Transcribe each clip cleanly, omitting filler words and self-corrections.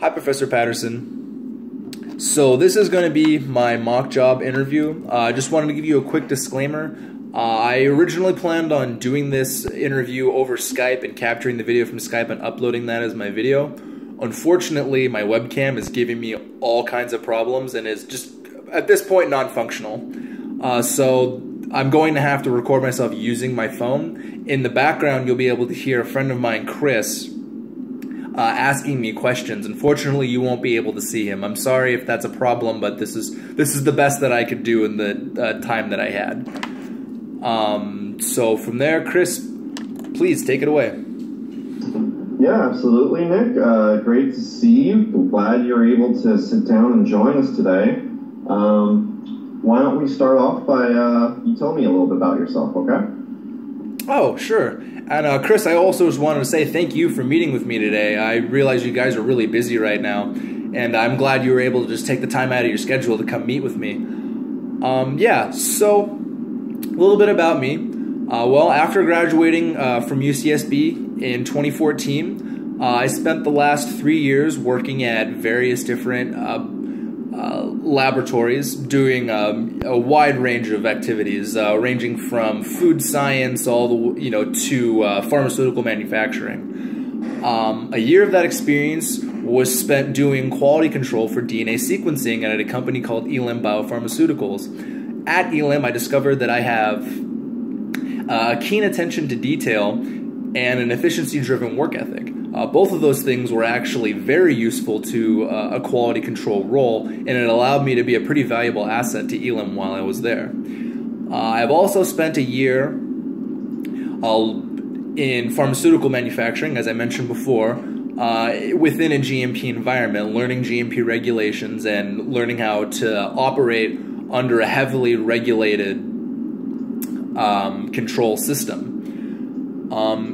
Hi, Professor Patterson. So this is going to be my mock job interview. I just wanted to give you a quick disclaimer. I originally planned on doing this interview over Skype and capturing the video from Skype and uploading that as my video. Unfortunately, my webcam is giving me all kinds of problems and is just, at this point, non-functional. So I'm going to have to record myself using my phone. In the background, you'll be able to hear a friend of mine, Chris, asking me questions. Unfortunately, you won't be able to see him. I'm sorry if that's a problem, but this is the best that I could do in the time that I had. So from there, Chris, please take it away. Yeah, absolutely, Nick. Great to see you. I'm glad you're able to sit down and join us today. Why don't we start off by you tell me a little bit about yourself, okay? Oh, sure. And Chris, I also just wanted to say thank you for meeting with me today. I realize you guys are really busy right now, and I'm glad you were able to just take the time out of your schedule to come meet with me. Yeah, so a little bit about me. Well, after graduating from UCSB in 2014, I spent the last 3 years working at various different laboratories doing a wide range of activities, ranging from food science all the to pharmaceutical manufacturing. A year of that experience was spent doing quality control for DNA sequencing at a company called Elim Biopharmaceuticals. At Elim, I discovered that I have a keen attention to detail and an efficiency-driven work ethic. Both of those things were actually very useful to a quality control role, and it allowed me to be a pretty valuable asset to Elim while I was there. I've also spent a year in pharmaceutical manufacturing, as I mentioned before, within a GMP environment, learning GMP regulations and learning how to operate under a heavily regulated control system.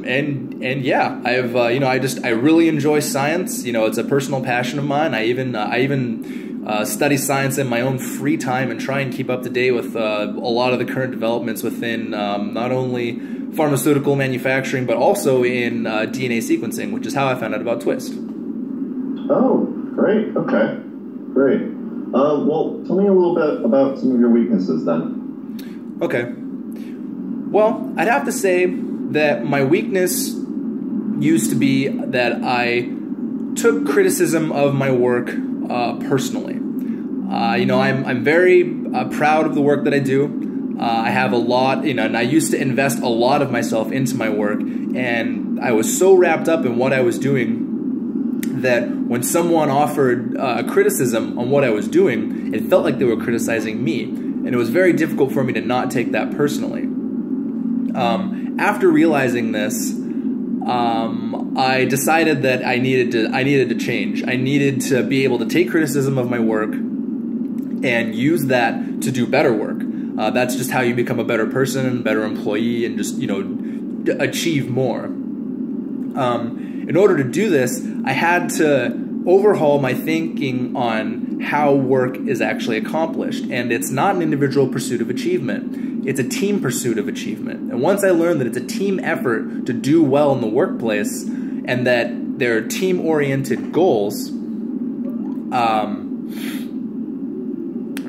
And yeah, I really enjoy science. It's a personal passion of mine. I even study science in my own free time and try and keep up to date with a lot of the current developments within not only pharmaceutical manufacturing but also in DNA sequencing, which is how I found out about Twist. Oh, great. Okay, great. Well, tell me a little bit about some of your weaknesses then. Okay. Well, I'd have to say that my weakness used to be that I took criticism of my work personally. I'm very proud of the work that I do. I have a lot, and I used to invest a lot of myself into my work, and I was so wrapped up in what I was doing that when someone offered a criticism on what I was doing, it felt like they were criticizing me, and it was very difficult for me to not take that personally. After realizing this, I decided that I needed to change. I needed to be able to take criticism of my work and use that to do better work. That's just how you become a better person, better employee, and just achieve more. In order to do this, I had to overhaul my thinking on how work is actually accomplished. And it's not an individual pursuit of achievement. It's a team pursuit of achievement. And once I learned that it's a team effort to do well in the workplace and that there are team-oriented goals,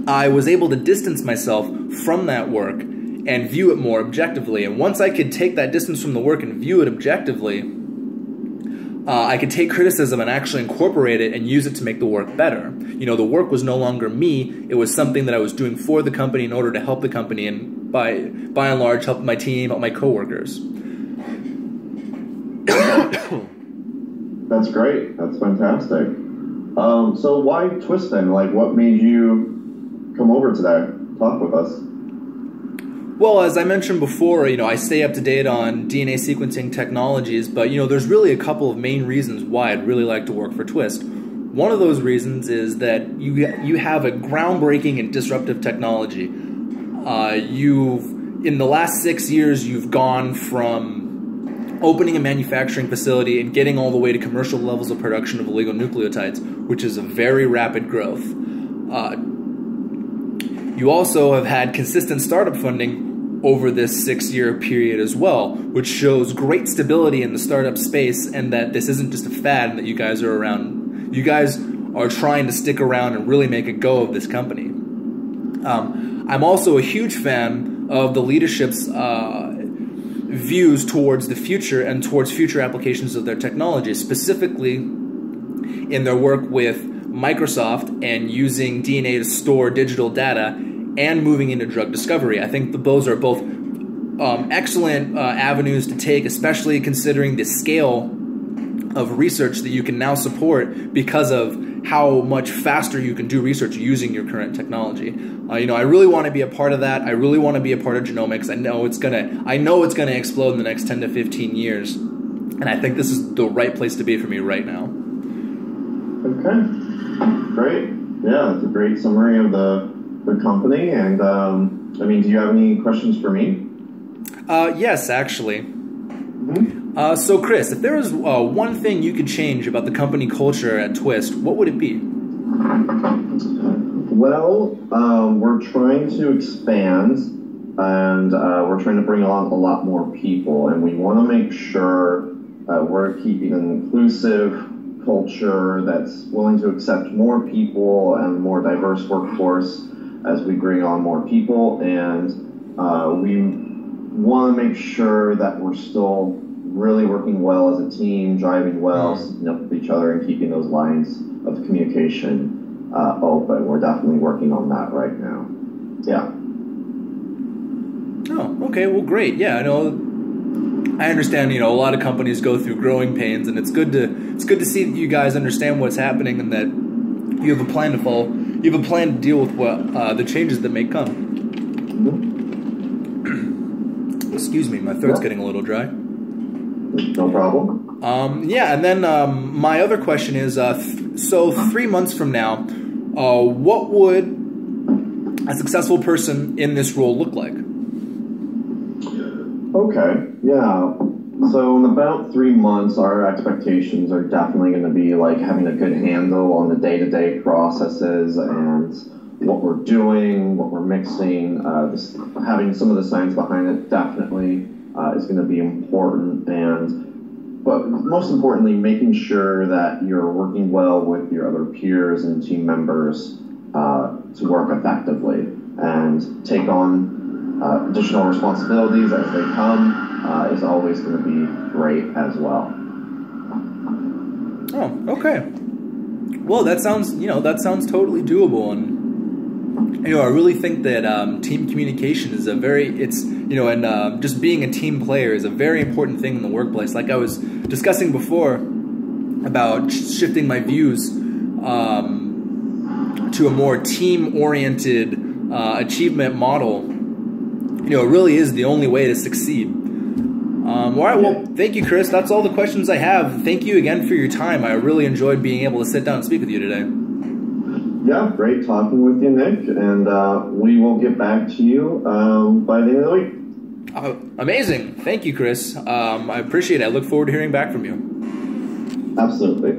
I was able to distance myself from that work and view it more objectively. And once I could take that distance from the work and view it objectively, I could take criticism and actually incorporate it and use it to make the work better. The work was no longer me. It was something that I was doing for the company in order to help the company and by and large help my team, help my coworkers. That's great. That's fantastic. So why Twist then? What made you come over today, talk with us? Well, as I mentioned before, I stay up to date on DNA sequencing technologies, but, there's really a couple of main reasons why I'd really like to work for Twist. One of those reasons is that you have a groundbreaking and disruptive technology. In the last 6 years, you've gone from opening a manufacturing facility and getting all the way to commercial levels of production of oligonucleotides, which is a very rapid growth. You also have had consistent startup funding over this 6-year period as well, which shows great stability in the startup space and that this isn't just a fad and that you guys are around you guys are trying to stick around and really make a go of this company. I'm also a huge fan of the leadership's views towards the future and towards future applications of their technology, specifically in their work with Microsoft and using DNA to store digital data and moving into drug discovery. I think those are both excellent avenues to take, especially considering the scale of research that you can now support because of how much faster you can do research using your current technology. You know, I really want to be a part of that. I really want to be a part of genomics. I know it's gonna explode in the next 10 to 15 years, and I think this is the right place to be for me right now. Okay, great. Yeah, that's a great summary of the company. And I mean, do you have any questions for me? Yes, actually. So, Chris, if there was one thing you could change about the company culture at Twist, what would it be? Well, we're trying to expand, and we're trying to bring on a lot more people, and we want to make sure we're keeping an inclusive culture that's willing to accept more people and more diverse workforce as we bring on more people, and we want to make sure that we're still really working well as a team, driving well, sticking up with each other, and keeping those lines of communication open. We're definitely working on that right now. Yeah. Oh, okay. Well, great. Yeah, I understand. You know, a lot of companies go through growing pains, and it's good to see that you guys understand what's happening and that you have a plan to follow. You have a plan to deal with what the changes that may come. Excuse me, my throat's getting a little dry. No problem. Yeah, and then my other question is, so 3 months from now, what would a successful person in this role look like? Okay, yeah. So in about 3 months, our expectations are definitely going to be like having a good handle on the day-to-day processes and what we're doing, what we're mixing. Having some of the science behind it definitely is going to be important, but most importantly, making sure that you're working well with your other peers and team members to work effectively and take on additional responsibilities as they come is always going to be great as well. Oh, okay. Well, that sounds totally doable, and I really think that team communication is just being a team player is a very important thing in the workplace. Like I was discussing before about shifting my views to a more team-oriented achievement model. It really is the only way to succeed. All right, well, thank you, Chris. That's all the questions I have. Thank you again for your time. I really enjoyed being able to sit down and speak with you today. Yeah, great talking with you, Nick, and we will get back to you by the end of the week. Amazing. Thank you, Chris. I appreciate it. I look forward to hearing back from you. Absolutely.